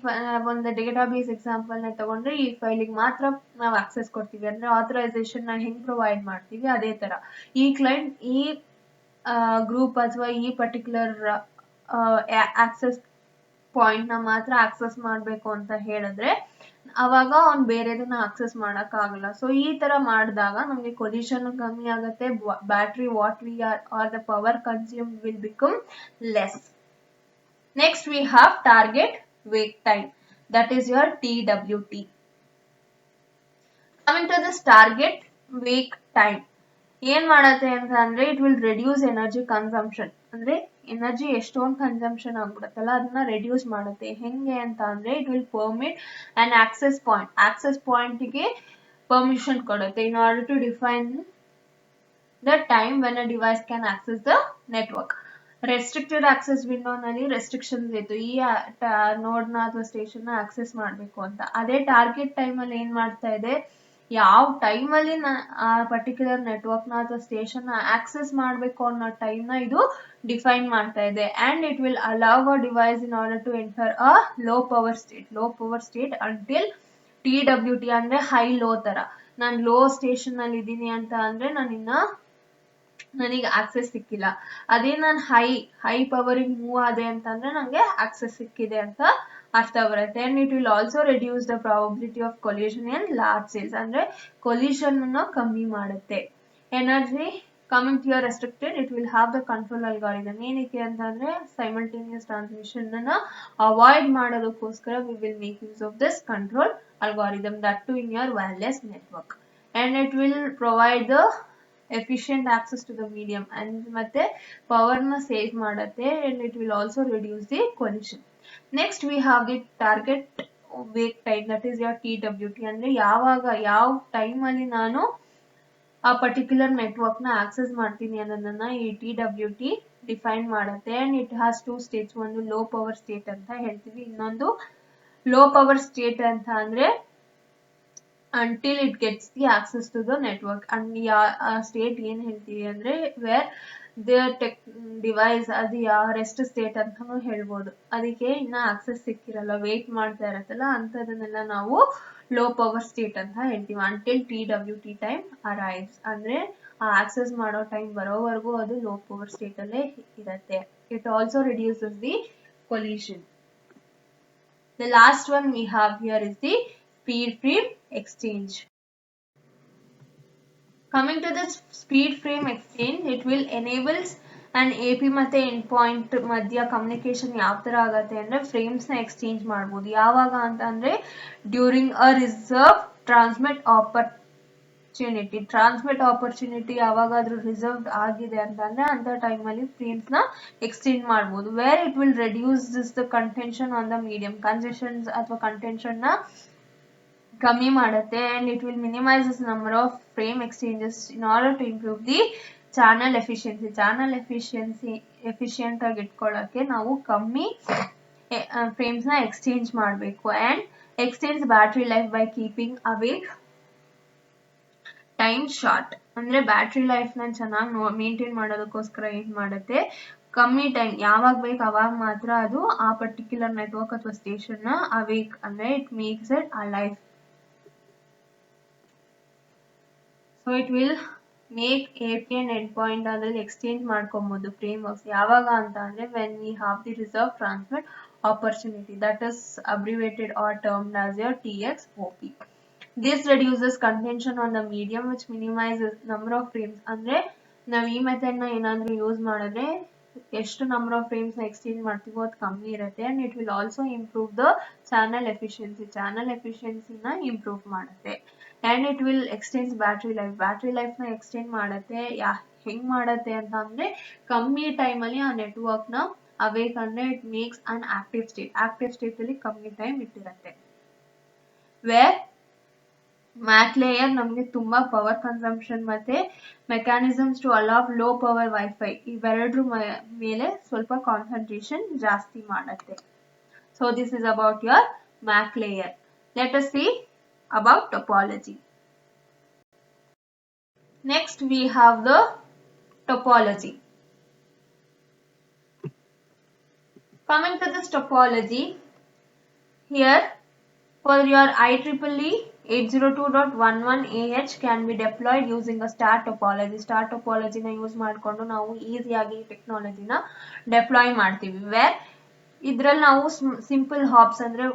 Speaker 1: ಒಂದು database example ನ ತಗೊಂಡ್ರೆ ಈ ಫೈಲಿಗೆ ಮಾತ್ರ ನಾವು ಆಕ್ಸೆಸ್ ಕೊಡ್ತೀವಿ ಅಂದ್ರೆ ಆಥರೈಸೇಷನ್ ನ ಹೆಂಗ್ ಪ್ರೊವೈಡ್ ಮಾಡ್ತೀವಿ ಅದೇ ತರ ಈ ಕ್ಲೈಂಟ್ ಈ ಗ್ರೂಪ್ ಅಥವಾ ಈ ಪರ್ಟಿಕ್ಯುಲರ್ ಆಕ್ಸೆಸ್ ಪಾಯಿಂಟ್ ನ ಮಾತ್ರ ಆಕ್ಸೆಸ್ ಮಾಡ್ಬೇಕು ಅಂತ ಹೇಳಿದ್ರೆ ಅವಾಗ ಅವ್ನ್ ಬೇರೆದನ್ನ ಆಕ್ಸೆಸ್ ಮಾಡಕ್ ಆಗಲ್ಲ. ಸೊ ಈ ತರ ಮಾಡಿದಾಗ ನಮ್ಗೆ ಕೊಲಿಷನ್ ಕಮ್ಮಿ ಆಗುತ್ತೆ, battery what we are the power consume will become less. Next we have target wake time, that is your TWT. Coming to this target wake time ಏನ್ ಮಾಡತ್ತೆ ಅಂತ ಅಂದ್ರೆ it will reduce energy consumption, ಅಂದ್ರೆ energy ಎಷ್ಟೊಂದು consumption ಆಗ್ಬಿಡುತ್ತಲ್ಲ ಅದನ್ನ reduce ಮಾಡುತ್ತೆ. ಹೆಂಗೆ ಅಂತ ಅಂದ್ರೆ it will permit and access point ಗೆ ಪರ್ಮಿಷನ್ ಕೊಡುತ್ತೆ in order to define the time when a device can access the network. Restricted access window ನಲ್ಲಿ ರೆಸ್ಟ್ರಿಕ್ಷನ್ಸ್ ಇತ್ತು, ಈ ನೋಡ್ ನ ಅಥವಾ ಸ್ಟೇಷನ್ ನ ಆಕ್ಸೆಸ್ ಮಾಡ್ಬೇಕು ಅಂತ. ಅದೇ ಟಾರ್ಗೆಟ್ ಟೈಮ್ ಅಲ್ಲಿ ಏನ್ ಮಾಡ್ತಾ ಇದೆ, ಯಾವ ಟೈಮ್ ಅಲ್ಲಿ ಆ ಪರ್ಟಿಕ್ಯುಲರ್ ನೆಟ್ವರ್ಕ್ ನ ಅಥವಾ ಸ್ಟೇಷನ್ ನ ಆಕ್ಸೆಸ್ ಮಾಡ್ಬೇಕು ಅನ್ನೋ ಟೈಮ್ ನ ಇದು ಡಿಫೈನ್ ಮಾಡ್ತಾ ಇದೆ. And it will allow a device in order to enter a low power state until TWT ಅಂದ್ರೆ ಹೈ ಲೋ ತರ. ನಾನ್ ಲೋ ಸ್ಟೇಷನ್ ನಲ್ಲಿ ಇದ್ದೀನಿ ಅಂತ ಅಂದ್ರೆ ನನಗೆ ಆಕ್ಸೆಸ್ ಸಿಕ್ಕಿಲ್ಲ. ಅದೇ ನಾನು ಹೈ ಪವರ್ ಮೂವ್ ಆದೆ ಅಂತಂದ್ರೆ ನಂಗೆ ಆಕ್ಸೆಸ್ ಸಿಕ್ಕಿದೆ ಅಂತ ಅರ್ಥ ಬರುತ್ತೆ. And it will also reduce the probability of collision in large cells, ಅಂದ್ರೆ ಕೊಲ್ಯೂಷನ್ ಅನ್ನು ಕಮ್ಮಿ ಮಾಡುತ್ತೆ. Energy coming to your restricted, it will have the control algorithm. ಏನಕ್ಕೆ ಅಂತಂದ್ರೆ ಸೈಮಲ್ಟೇನಿಯಸ್ ಟ್ರಾನ್ಸ್ಮಿಷನ್ ಅನ್ನ ಅವಾಯ್ಡ್ ಮಾಡೋದಕ್ಕೋಸ್ಕರ we will make use of this control algorithm, that too in your wireless network. And it will provide the efficient access to the medium and ಮತ್ತೆ power ನ save ಮಾಡುತ್ತೆ. and it will also reduce the collision. Next we have the target wake time, that is your TWT. ಅಂದ್ರೆ ಯಾವ time ಅಲ್ಲಿ ನಾನು ಆ particular network ನ access ಮಾಡ್ತೀನಿ ಅನ್ನೋದನ್ನ ಈ TWT ಡಿಫೈನ್ ಮಾಡುತ್ತೆ. And it has two States, ಒಂದು ಲೋ ಪವರ್ ಸ್ಟೇಟ್ ಅಂತ ಹೇಳ್ತೀವಿ, ಇನ್ನೊಂದು ಲೋ ಪವರ್ ಸ್ಟೇಟ್ ಅಂತ ಅಂದ್ರೆ until it gets the access to the network. and state ಏನ್ ಹೇಳ್ತೀವಿ ಅಂದ್ರೆ ವೇರ್ ದ ಡಿವೈಸ್ ಅದು ರೆಸ್ಟ್ ಸ್ಟೇಟ್ ಅಂತಾನು ಹೇಳ್ಬೋದು. ಅದಕ್ಕೆ ಇನ್ನ ಆಕ್ಸೆಸ್ ಸಿಕ್ಕಿರಲ್ಲ, ವೇಟ್ ಮಾಡ್ತಾ ಇರತ್ತಲ್ಲ ಅಂತದನ್ನೆಲ್ಲ ನಾವು ಲೋ ಪವರ್ ಸ್ಟೇಟ್ ಅಂತ ಹೇಳ್ತೀವಿ. ಅಂಟಿಲ್ TWT ಟೈಮ್ ಅರೈವ್ಸ್, ಅಂದ್ರೆ ಆ ಆಕ್ಸೆಸ್ ಮಾಡೋ ಟೈಮ್ ಬರೋವರೆಗೂ ಅದು ಲೋ ಪವರ್ ಸ್ಟೇಟ್ ಅಲ್ಲೇ ಇರತ್ತೆ. It also reduces the collusion. The last one we have here is the speed frame exchange. Coming to this speed frame exchange, it will enables an AP ಮತ್ತೆ endpoint ಮಧ್ಯ communication ಯಾವ ತರ ಆಗತ್ತೆ ಅಂದ್ರೆ frames ನ exchange ಮಾಡಬಹುದು. ಯಾವಾಗ ಅಂತ ಅಂದ್ರೆ during a reserve transmit opportunity ಯಾವಾಗಾದ್ರೂ ರಿಸರ್ವ್ಡ್ ಆಗಿದೆ ಅಂತಂದ್ರೆ ಅಂತ ಟೈಮ್ ಅಲ್ಲಿ ಫ್ರೇಮ್ಸ್ ನ ಎಕ್ಸ್ಚೇಂಜ್ ಮಾಡಬಹುದು. Where it will reduce the contention on the medium, congestion ಅಥವಾ ಕಂಟೆನ್ಷನ್ ನ ಕಮ್ಮಿ ಮಾಡುತ್ತೆ. And it will minimise this number of frame exchanges in order to improve the channel efficient ಆಗಿ ಇಟ್ಕೊಳ್ಳಕ್ಕೆ ನಾವು ಕಮ್ಮಿ ಫ್ರೇಮ್ಸ್ ನ ಎಕ್ಸ್ಚೇಂಜ್ ಮಾಡಬೇಕು. And extends battery life by keeping awake time short, ಅಂದ್ರೆ ಬ್ಯಾಟರಿ ಲೈಫ್ ನ ಚೆನ್ನಾಗಿ ಮೇಂಟೈನ್ ಮಾಡೋದಕ್ಕೋಸ್ಕರ ಏನ್ ಮಾಡುತ್ತೆ, ಕಮ್ಮಿ ಟೈಮ್ ಯಾವಾಗ ಬೇಕು ಅವಾಗ ಮಾತ್ರ ಅದು ಆ ಪರ್ಟಿಕ್ಯುಲರ್ ನೆಟ್ವರ್ಕ್ ಅಥವಾ ಸ್ಟೇಷನ್ ನ ಅವೇಕ್, ಅಂದ್ರೆ it makes it alive. So it will make AP and endpoint ಅದ್ರಲ್ಲಿ ಎಕ್ಸ್ಚೇಂಜ್ ಮಾಡ್ಕೊಬಹುದು ಫ್ರೇಮ್ ವರ್ಕ್ಸ್. ಯಾವಾಗ ಅಂತ ಅಂದ್ರೆ when we have the reserve transmit opportunity, that is abbreviated or termed as your TXOP. This reduces contention on the medium which minimizes number of frames. ಅಂದ್ರೆ ನಾವ್ ಈ method ನ ಏನಾದ್ರೂ ಯೂಸ್ ಮಾಡಿದ್ರೆ ಎಷ್ಟು ನಂಬರ್ ಆಫ್ ಫ್ರೇಮ್ಸ್ ನ exchange ಮಾಡ್ತೀವೋ ಅದು ಕಮ್ಮಿ ಇರುತ್ತೆ. And it will also improve the channel ಎಫಿಷಿಯನ್ಸಿನ ಇಂಪ್ರೂವ್ ಮಾಡುತ್ತೆ. And it will extend battery life ನ ಎಕ್ಸ್ಟೆಂಡ್ ಮಾಡುತ್ತೆ. ಹೆಂಗ್ ಮಾಡತ್ತೆ ಅಂತ ಅಂದ್ರೆ ಕಮ್ಮಿ ಟೈಮ್ ಅಲ್ಲಿ ಆ ನೆಟ್ವರ್ಕ್ ನ ಅವೇಕ್, ಅಂದ್ರೆ it makes an active state ಅಲ್ಲಿ ಕಮ್ಮಿ ಟೈಮ್ ಇಟ್ಟಿರುತ್ತೆ. ವೇರ್ ಮ್ಯಾಕ್ ಲೇಯರ್ ನಮಗೆ ತುಂಬಾ ಪವರ್ ಕನ್ಸಂಪ್ಷನ್ ಮತ್ತೆ mechanisms to allow low power wifi ಇವೆರಡ್ರ ಮೇಲೆ ಸ್ವಲ್ಪ ಕಾನ್ಸಂಟ್ರೇಷನ್ ಜಾಸ್ತಿ ಮಾಡುತ್ತೆ. So this is about your MAC layer. Let us see about topology. Next we have the topology. Coming to this topology, here for your IEEE 802.11ah can be deployed using a star topology. Star topology na use ಮಾಡಿಕೊಂಡು ನಾವು ಈಸಿಯಾಗಿ technology ನ deploy ಮಾಡ್ತೀವಿ. Wear ಇದ್ರಲ್ಲಿ ನಾವು simple hops ಅಂದ್ರೆ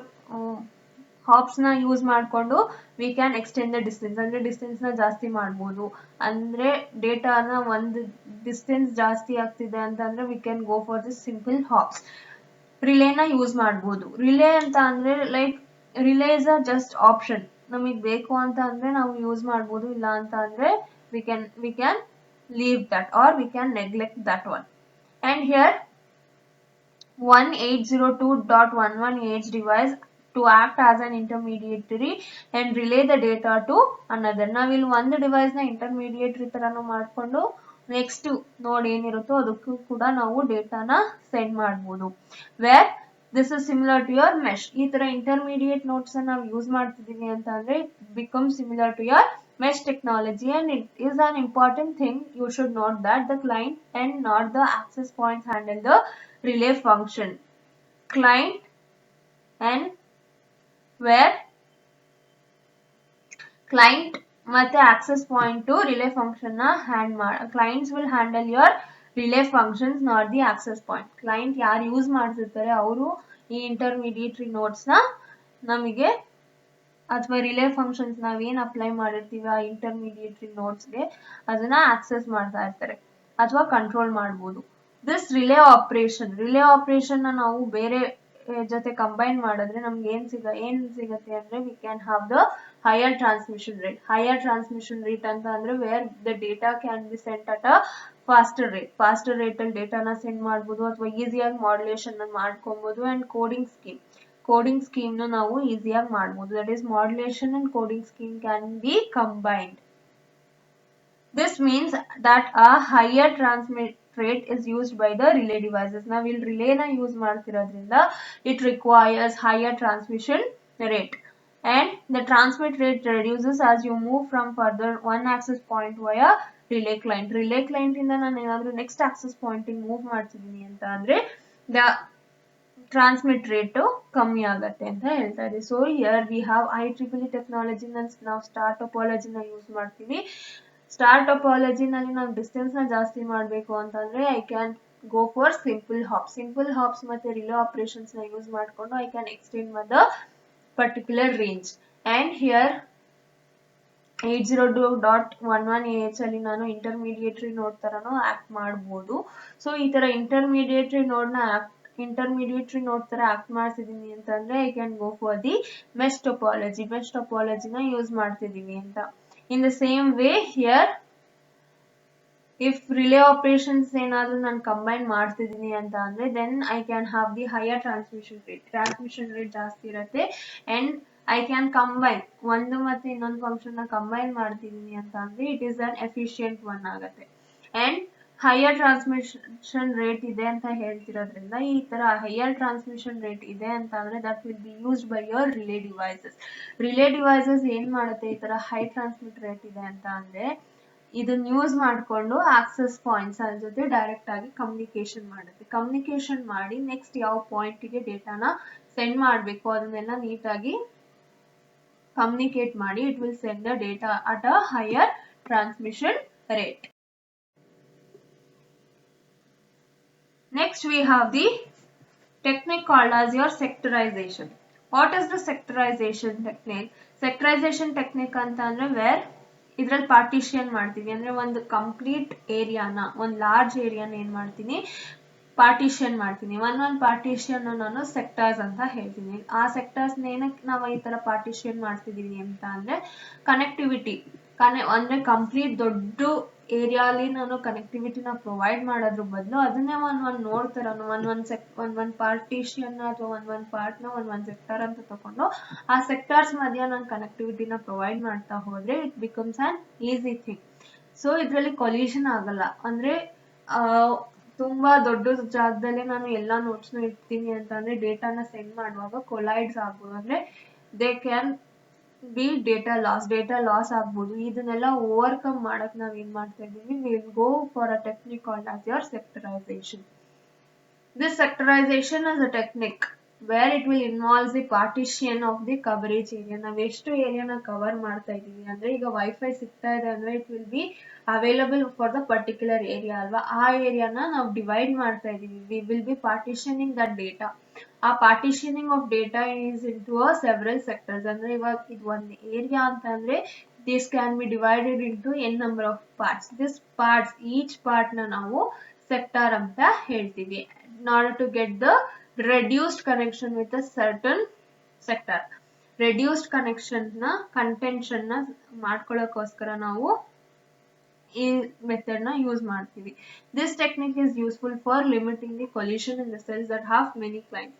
Speaker 1: hops ನ use ಮಾಡಿಕೊಂಡು we can extend the distance ಅಂದ್ರೆ ಡಿಸ್ಟೆನ್ಸ್ ನ ಜಾಸ್ತಿ ಮಾಡಬಹುದು. ಅಂದ್ರೆ ಡೇಟಾನ ಒಂದು ಡಿಸ್ಟೆನ್ಸ್ ಜಾಸ್ತಿ ಆಗ್ತಿದೆ ಅಂತಂದ್ರೆ we can go for this simple hops. ರಿಲೇನ ಯೂಸ್ ಮಾಡಬಹುದು. ರಿಲೇ ಅಂತ ಅಂದ್ರೆ like relay is a just option. ನಮಗೆ ಬೇಕು ಅಂತ ಅಂದ್ರೆ ನಾವು ಯೂಸ್ ಮಾಡಬಹುದು, ಇಲ್ಲ ಅಂತ ಅಂದ್ರೆ we can leave that or we can neglect that one. And here 1802.11ah device to act as an intermediary and relay the data to another. ನಾವಿಲ್ಲಿ ಒಂದು ಡಿವೈಸ್ ನ ಇಂಟರ್ಮೀಡಿಯೇಟರಿ ತರನು ಮಾಡಿಕೊಂಡು ನೆಕ್ಸ್ಟ್ ನೋಡ್ ಏನಿರುತ್ತೋ ಅದಕ್ಕೂ ಕೂಡ ನಾವು ಡೇಟಾನ ಸೆಂಡ್ ಮಾಡಬಹುದು. Where this is similar to your mesh. ಈ ತರ ಇಂಟರ್ಮೀಡಿಯೇಟ್ ನೋಡ್ಸ್ ನಾವು ಯೂಸ್ ಮಾಡ್ತಿದೀವಿ ಅಂತ ಅಂದ್ರೆ it become similar to your mesh technology, and it is an important thing. You should note that the client and not the access points handle the relay function. Client and where client ಮತ್ತೆ access point to relay function na clients will handle your relay functions, not the access point. Client ಯಾರು use ಮಾಡ್ತಿರ್ತಾರೆ ಅವರು ಈ intermediary notes ನ ನಮಗೆ ಅಥವಾ relay functions ನಾವೇನ್ apply ಮಾಡಿರ್ತೀವಿ ಆ ಇಂಟರ್ಮೀಡಿಯೇಟರಿ ನೋಡ್ಸ್ಗೆ ಅದನ್ನ ಆಕ್ಸೆಸ್ ಮಾಡ್ತಾ ಇರ್ತಾರೆ ಅಥವಾ ಕಂಟ್ರೋಲ್ ಮಾಡಬಹುದು. ದಿಸ್ ರಿಲೇ ಆಪರೇಷನ್ ನಾವು ಬೇರೆ ಜೊತೆ ಕಂಬೈನ್ ಮಾಡಿದ್ರೆ ನಮ್ಗೆ ಏನ್ ಸಿಗತ್ತೆ ಅಂದ್ರೆ we can have the higher transmission rate ಅಂತ ಅಂದ್ರೆ where the data can be sent at a faster rate ಅಲ್ಲಿ ಡೇಟಾನ ಸೆಂಡ್ ಮಾಡಬಹುದು ಅಥವಾ ಈಸಿಯಾಗಿ ಮಾಡ್ಯುಲೇಷನ್ ಮಾಡ್ಕೊಬಹುದು. ಅಂಡ್ ಕೋಡಿಂಗ್ ಸ್ಕೀಮ್ ನ ನಾವು ಈಸಿಯಾಗಿ ಮಾಡಬಹುದು. That is modulation and coding scheme can be combined. This means that a higher transmit rate is used by the relay devices. Now we'll relay na use ಮಾಡ್ತಿರೋದ್ರಿಂದ it requires higher transmission rate, and the transmit rate reduces as you move from further one access point via relay client ಇಂದ ನಾನು ಏನಾದರೂ next access point ಗೆ move ಮಾಡ್ತಿದ್ದೀನಿ ಅಂತ ಅಂದ್ರೆ the transmit rate ಕಮ್ಮಿ ಆಗತ್ತೆ ಅಂತ ಹೇಳ್ತಾ ಇದೆ. So here we have IEEE technology ನಾವು ಸ್ಟಾರ್ ಟೋಪಾಲಜಿನ ಯೂಸ್ ಮಾಡ್ತೀವಿ. ಸ್ಟಾರ್ ಟೋಪಾಲಜಿ ನಲ್ಲಿ ನಾವು ಡಿಸ್ಟೆನ್ಸ್ ನ ಜಾಸ್ತಿ ಮಾಡಬೇಕು ಅಂತಂದ್ರೆ I can go for simple hops ಮತ್ತೆ ರಿಲೇ ಆಪರೇಷನ್ಸ್ ನ ಯೂಸ್ ಮಾಡಿಕೊಂಡು I can extend the particular range. And here 802.11ah ಅಲ್ಲಿ ನಾನು ಇಂಟರ್ಮೀಡಿಯೇಟರಿ ನೋಡ್ ತರನು ಆಕ್ಟ್ ಮಾಡಬಹುದು. ಸೊ ಈ ತರ ಇಂಟರ್ಮೀಡಿಯೇಟರಿ ನೋಡ್ ತರ ಆಕ್ಟ್ ಮಾಡ್ತಿದೀನಿ ಅಂತಂದ್ರೆ I can go for the mesh ಟೋಪಾಲಜಿನ ಯೂಸ್ ಮಾಡ್ತಿದೀವಿ ಅಂತ. In the same way here, if relay operations ಏನಾದ್ರೂ ನಾನು ಕಂಬೈನ್ ಮಾಡ್ತಿದೀನಿ ಅಂತ ಅಂದ್ರೆ then I can have the higher transmission rate ಜಾಸ್ತಿ ಇರುತ್ತೆ. and I can combine ಒಂದು ಮತ್ತೆ ಇನ್ನೊಂದು ಫಂಕ್ಷನ್ ನ ಕಂಬೈನ್ ಮಾಡ್ತಿದೀನಿ ಅಂತ ಅಂದ್ರೆ it is an efficient one ಆಗತ್ತೆ. and higher transmission rate ಇದೆ ಅಂತ ಹೇಳ್ತಿರೋದ್ರಿಂದ ಈ ತರ higher transmission rate ಇದೆ ಅಂತ ಅಂದ್ರೆ that will be used by your relay devices ಏನ್ ಮಾಡುತ್ತೆ ಈ ತರ ಹೈ ಟ್ರಾನ್ಸ್ಮಿಟ್ ರೇಟ್ ಇದೆ ಅಂತ ಅಂದ್ರೆ ಇದನ್ನ ಯೂಸ್ ಮಾಡ್ಕೊಂಡು ಆಕ್ಸೆಸ್ ಪಾಯಿಂಟ್ಸ್ ಅದ್ರ ಜೊತೆ ಡೈರೆಕ್ಟ್ ಆಗಿ ಕಮ್ಯುನಿಕೇಶನ್ ಮಾಡಿ ನೆಕ್ಸ್ಟ್ ಯಾವ ಪಾಯಿಂಟ್ ಗೆ ಡೇಟಾನ ಸೆಂಡ್ ಮಾಡಬೇಕು ಅದನ್ನೆಲ್ಲ ನೀಟಾಗಿ communicate ಮಾಡಿ it will send the data at a higher transmission rate. Next we have the technique called as your sectorization. What is the sectorization technique? Sectorization technique ಅಂತ ಅಂದ್ರೆ where ಇದ್ರಲ್ಲಿ partition ಮಾಡ್ತೀವಿ ಅಂದ್ರೆ ಒಂದು ಕಂಪ್ಲೀಟ್ ಏರಿಯಾನ ಒಂದು ಲಾರ್ಜ್ ಏರಿಯಾನ ಏನ್ ಮಾಡ್ತೀನಿ ಪಾರ್ಟಿಷನ್ ಮಾಡ್ತೀನಿ. ಒಂದೊಂದು ಪಾರ್ಟಿಷನ್ ನಾನು ಸೆಕ್ಟರ್ಸ್ ಅಂತ ಹೇಳ್ತೀನಿ. ಆ ಸೆಕ್ಟರ್ಸ್ ಏನಕ್ಕೆ ನಾವು ಈ ತರ ಪಾರ್ಟಿಷನ್ ಮಾಡ್ತಿದೀವಿ ಅಂತ ಅಂದ್ರೆ ಕನೆಕ್ಟಿವಿಟಿ ಅಂದ್ರೆ ಕಂಪ್ಲೀಟ್ ದೊಡ್ಡ ಏರಿಯಾಲಿ ನಾನು ಕನೆಕ್ಟಿವಿಟಿನ ಪ್ರೊವೈಡ್ ಮಾಡೋದ್ರ ಬದಲು ಅದನ್ನೇ ಒಂದ್ ನೋಡ್ತಾರ ಒಂದ್ ಪಾರ್ಟಿಷನ್ ಅಥವಾ ಒಂದ್ ಪಾರ್ಟ್ ನ ಒಂದ್ ಸೆಕ್ಟರ್ ಅಂತ ತಕೊಂಡು ಆ ಸೆಕ್ಟರ್ಸ್ ಮಧ್ಯ ನಾನು ಕನೆಕ್ಟಿವಿಟಿನ ಪ್ರೊವೈಡ್ ಮಾಡ್ತಾ ಹೋದ್ರೆ it becomes on easy thing. So ಇದ್ರಲ್ಲಿ ಕೊಲ್ಯೂಷನ್ ಆಗಲ್ಲ. ಅಂದ್ರೆ ತುಂಬಾ ದೊಡ್ಡ ಜಾಗದಲ್ಲೇ ನಾನು ಎಲ್ಲಾ ನೋಟ್ಸ್ ನ ಇಡ್ತೀನಿ ಅಂತ ಅಂದ್ರೆ ಡೇಟಾನ ಸೆಂಡ್ ಮಾಡುವಾಗ ಕೊಲೈಡ್ಸ್ ಆಗ್ಬೋದು. ಅಂದ್ರೆ they can be data loss ಆಗ್ಬೋದು. ಇದನ್ನೆಲ್ಲ ಓವರ್ಕಮ್ ಮಾಡಕ್ ನಾವ್ ಏನ್ ಮಾಡ್ತಾ ಇದೀವಿ will go for a technique called as your sectorization. This sectorization is a technique where it will involve the partition of the coverage area. ನಾವು ಎಷ್ಟು ಏರಿಯಾನ ಕವರ್ ಮಾಡ್ತಾ ಇದೀವಿ ಅಂದ್ರೆ ಈಗ ವೈಫೈ ಸಿಗ್ತಾ ಇದೆ ಅಂದ್ರೆ it will be available for the particular area ಅಲ್ವಾ, ಆ ಏರಿಯಾನ ನಾವು ಡಿವೈಡ್ ಮಾಡ್ತಾ ಇದೀವಿ. We will be partitioning that data. ಆ partitioning of data is into several sectors. ಅಂದ್ರೆ ಇವಾಗ ಇದು ಒಂದು ಏರಿಯಾ ಅಂತ ಅಂದ್ರೆ this can be divided into N number of parts. This parts each part ನ ನಾವು ಸೆಕ್ಟಾರ್ ಅಂತ ಹೇಳ್ತೀವಿ. In order to get the reduced connection with a certain sector. Reduced connection ನ contention ನ ಮಾಡ್ಕೊಳ್ಳೋಕೋಸ್ಕರ ನಾವು ಈ ಮೆಥಡ್ ನ ಯೂಸ್ ಮಾಡ್ತೀವಿ. This technique is useful for limiting the collision in the cells that have many clients.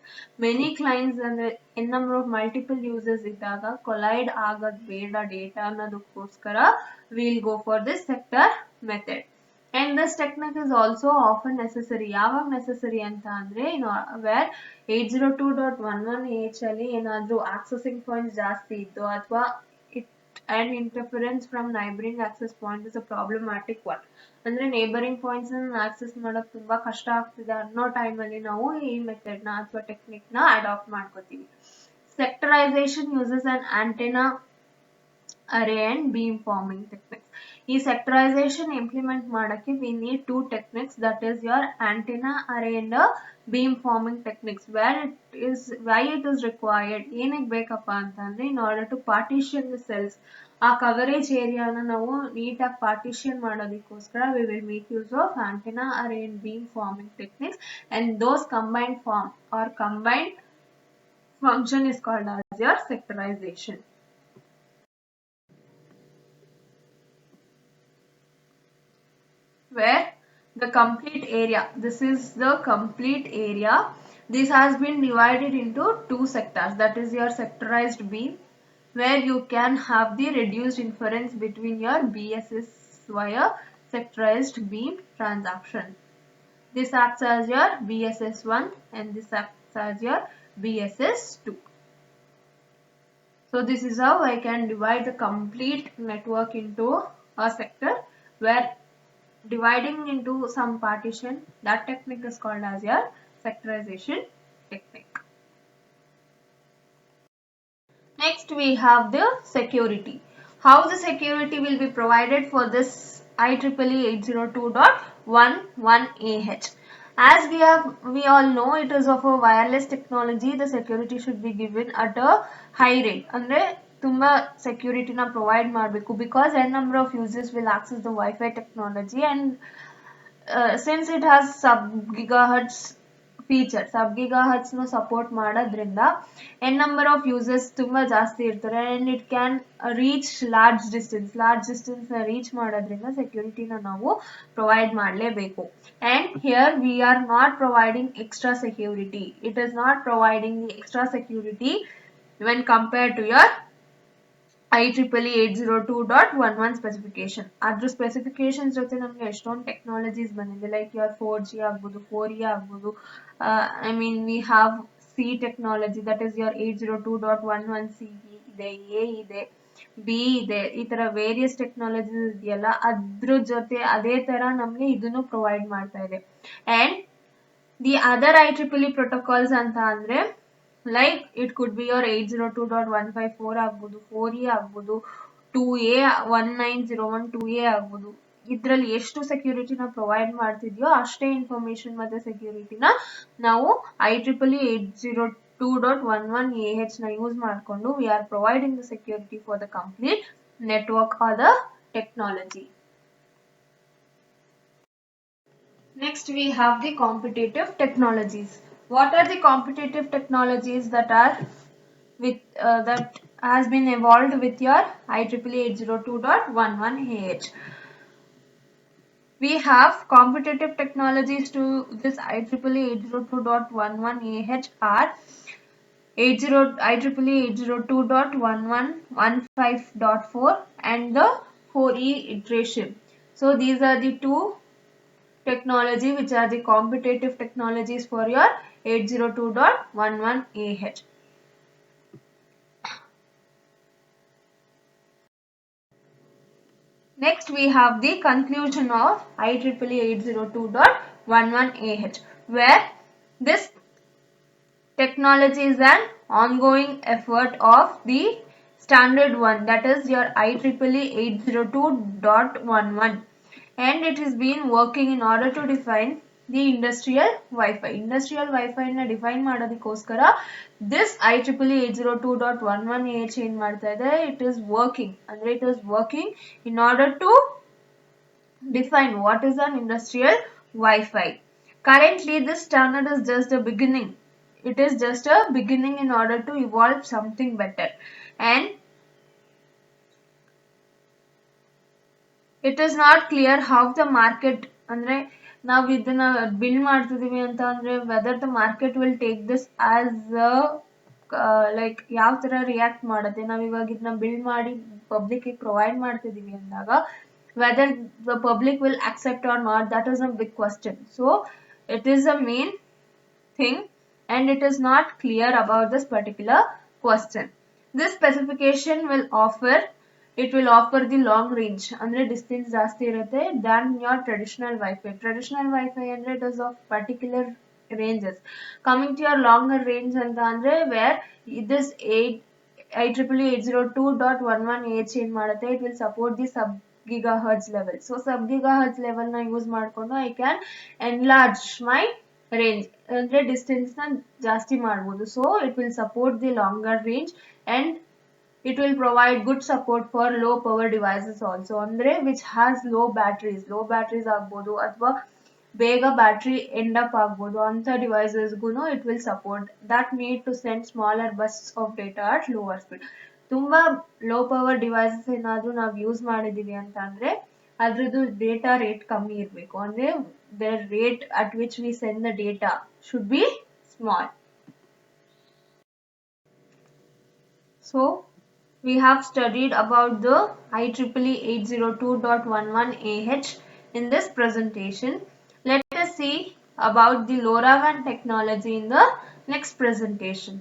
Speaker 1: Many clients ಅಂದ್ರೆ n number of multiple users ಇದ್ದಾಗ collide ಆಗೋದ್ ಬೇಡ data ಅನ್ನೋದಕ್ಕೋಸ್ಕರ we'll go for this sector method. And this technique is also often necessary. ಯಾವಾಗ necessary ಅಂತ ಅಂದ್ರೆ where 802.11ah ಅಲ್ಲಿ ಏನಾದ್ರೂ accessing points ಜಾಸ್ತಿ ಇದ್ದು ಅಥವಾ and interference from neighboring access point is a problematic one. ಅಂದ್ರೆ ನೇಬರಿಂಗ್ ಪಾಯಿಂಟ್ಸ್ ಆಕ್ಸೆಸ್ ಮಾಡೋಕೆ ತುಂಬಾ ಕಷ್ಟ ಆಗ್ತಿದೆ ಅನ್ನೋ ಟೈಮ್ ಅಲ್ಲಿ ನಾವು ಈ ಮೆಥಡ್ ನ ಅಥವಾ ಟೆಕ್ನಿಕ್ ನ ಅಡಾಪ್ಟ್ ಮಾಡ್ಕೋತೀವಿ. Sectorization uses an antenna array and beam forming techniques. ಈ ಸೆಕ್ಟರೈಸೇಷನ್ ಇಂಪ್ಲಿಮೆಂಟ್ ಮಾಡಕ್ಕೆ we need two techniques, that is your antenna array and beam forming techniques. Why it is required, ಏನಕ್ಕೆ ಬೇಕಪ್ಪ ಅಂತಂದ್ರೆ in order to partition the cells. ಆ coverage ಏರಿಯಾನ ನಾವು ನೀಟಾಗಿ partition ಮಾಡೋದಕ್ಕೋಸ್ಕರ we will make use of antenna array and beam forming techniques, and those combined form or combined function is called as your sectorization. Where the complete area, this is the complete area, this has been divided into two sectors, that is your sectorized beam, where you can have the reduced inference between your BSS via sectorized beam transaction. This acts as your BSS1 and this acts as your BSS2. So this is how I can divide the complete network into a sector, where dividing into some partition, that technique is called as your sectorization technique. Next we have the security. How the security will be provided for this IEEE 802.11ah. As we all know, it is of a wireless technology. The security should be given at a high rate. ಅಂದ್ರೆ ತುಂಬಾ ಸೆಕ್ಯೂರಿಟಿನ provide ಮಾಡಬೇಕು, because n number of users will access the Wi-Fi technology, and since it has sub-gigahertz feature, sub-gigahertz ನ support ಮಾಡೋದ್ರಿಂದ n number of users ತುಂಬಾ ಜಾಸ್ತಿ ಇರ್ತಾರೆ, and it can reach large distance ನ reach ಮಾಡೋದ್ರಿಂದ ಸೆಕ್ಯೂರಿಟಿನ ನಾವು ಪ್ರೊವೈಡ್ ಮಾಡಲೇಬೇಕು. And here we are not providing extra security. It is not providing the extra security when compared to your IEEE 802.11 specification. ಅದ್ರ specifications ಜೊತೆ ನಮಗೆ ಎಷ್ಟೊಂದು ಟೆಕ್ನಾಲಜೀಸ್ ಬಂದಿದೆ, like your 4G ಆಗ್ಬೋದು, 4E ಆಗ್ಬೋದು. I mean we have C technology, that is your 802.11CE ಇದೆ, A ಇದೆ, B ಇದೆ, ಈ ತರ ವೇರಿಯಸ್ ಟೆಕ್ನಾಲಜೀಸ್ ಇದೆಯಲ್ಲ, ಅದ್ರ ಜೊತೆ ಅದೇ ತರ ನಮ್ಗೆ ಇದನ್ನು ಪ್ರೊವೈಡ್ ಮಾಡ್ತಾ ಇದೆ. And the other IEEE protocols ಅಂತ ಅಂದ್ರೆ like it could be your 802.154 ಆಗ್ಬೋದು, 4E ಆಗ್ಬೋದು, 2A 1901 2A ಆಗ್ಬೋದು. ಇದ್ರಲ್ಲಿ ಎಷ್ಟು ಸೆಕ್ಯೂರಿಟಿನ ಪ್ರೊವೈಡ್ ಮಾಡ್ತಿದ್ಯೋ ಅಷ್ಟೇ ಇನ್ಫಾರ್ಮೇಶನ್ ಮತ್ತೆ ಸೆಕ್ಯೂರಿಟಿನ ನಾವು IEEE 802.11ah ನ ಯೂಸ್ ಮಾಡ್ಕೊಂಡು we are providing the security for the complete network or the technology. Next we have the competitive technologies. What are the competitive technologies that are with that has been evolved with your IEEE 802.11ah? We have competitive technologies to this IEEE 802.11ah are IEEE 802.1115.4 and the 4E iteration. So these are the two technology which are the competitive technologies for your 802.11ah. Next we have the conclusion of IEEE 802.11ah, where This technology is an ongoing effort of the standard one, that is your IEEE 802.11, and it has been working in order to define the industrial Wi-Fi. Industrial Wi-Fi na define ಮಾಡೋದಕ್ಕೋಸ್ಕರ this IEEE 802.11 AH ಏನು ಮಾಡ್ತಾ ಇದೆ, it is working, ಅಂದ್ರೆ it is working in order to define what is an industrial Wi-Fi. Currently, this standard is just a beginning. It is just a beginning in order to evolve something better. And it is not clear how the market, ಅಂದ್ರೆ ನಾವು ಇದನ್ನ build ಮಾಡ್ತಿದೀವಿ ಅಂತ ಅಂದ್ರೆ whether the market will take this as a like ಯಾವ ತರ react ಮಾಡುತ್ತೆ, ನಾವು ಇವಾಗ ಇದನ್ನ ಬಿಲ್ಡ್ ಮಾಡಿ ಪಬ್ಲಿಕ್ ಪ್ರೊವೈಡ್ ಮಾಡ್ತಿದೀವಿ ಅಂದಾಗ whether the public will accept or not, that is a big question. So it is a main thing and it is not clear about this particular question. This specification will offer, it will offer the long range, andre distance ಜಾಸ್ತಿ ಇರುತ್ತೆ than your traditional Wi-Fi. Traditional Wi-Fi andre it is of particular ranges. Coming to your longer range anta andre where this IEEE 802.11 AH ಏನು ಮಾಡುತ್ತೆ, it will support the sub gigahertz level. So sub gigahertz level na use ಮಾಡ್ಕೊಂಡು I can enlarge my range, ಅಂದ್ರೆ distance na ಜಾಸ್ತಿ ಮಾಡಬಹುದು. So it will support the longer range and it will provide good support for low power devices also, ಅಂದ್ರೆ which has low batteries ಆಗ್ಬೋದು ಅಥವಾ ಬೇಗ battery end up ಆಗ್ಬೋದು ಅಂತ ಡಿವೈಸಸ್ಗೂ it will support that need to send smaller bursts of data at lower speed. ತುಂಬಾ low power devices ಏನಾದ್ರೂ ನಾವು use ಮಾಡಿದೀವಿ ಅಂತ ಅಂದ್ರೆ ಅದ್ರದ್ದು ಡೇಟಾ ರೇಟ್ ಕಮ್ಮಿ ಇರಬೇಕು, ಅಂದ್ರೆ the rate at which we send the data should be small. So we have studied about the IEEE 802.11 AH in this presentation. Let us see about the LoRaWAN technology in the next presentation.